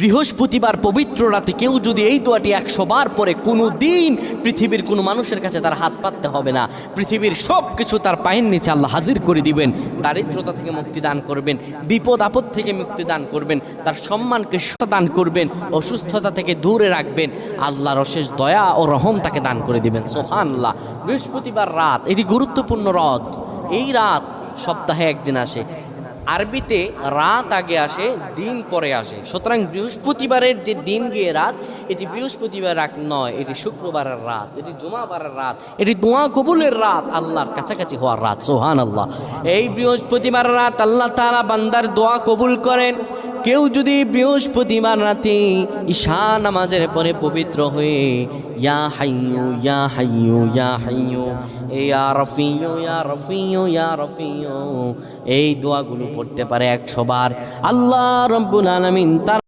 বৃহস্পতিবার পবিত্র রাতে কেউ যদি এই দোয়াটি 100 বার পরে কোনো দিন পৃথিবীর কোনো মানুষের কাছে তার হাত পাততে হবে না, পৃথিবীর সব কিছু তার পায়ের নিচে আল্লাহ হাজির করে দিবেন। দারিদ্রতা থেকে মুক্তি দান করবেন, বিপদ আপদ থেকে মুক্তি দান করবেন, তার সম্মানকে দান করবেন, অসুস্থতা থেকে দূরে রাখবেন, আল্লাহর অশেষ দয়া ও রহম তাকে দান করে দিবেন। সুবহানাল্লাহ। বৃহস্পতিবার রাত এটি গুরুত্বপূর্ণ রাত। এই রাত সপ্তাহে একদিন আসে। আরবিতে রাত আগে আসে, দিন পরে আসে। সুতরাং বৃহস্পতিবারের যে দিন গিয়ে রাত, এটি বৃহস্পতিবার রাত নয়, এটি শুক্রবারের রাত, এটি জুমাবারের রাত, এটি দোয়া কবুলের রাত, আল্লাহর কাছাকাছি হওয়ার রাত। সুবহানাল্লাহ। এই বৃহস্পতিবার রাত আল্লাহ তাআলা বান্দার দোয়া কবুল করেন। কেউ যদি বৃহস্পতিবার রাতে ঈশা নামাজের পরে পবিত্র হয়ে ইয়া হাইয়ু ইয়া হাইয়ু ইয়া হাইয়ু ইয়া রফিয়ু ইয়া রফিয়ু ইয়া রফিয়ু এই দোয়াগুলো পড়তে পারে 100 বার, আল্লাহ রাব্বুল আলামিন তার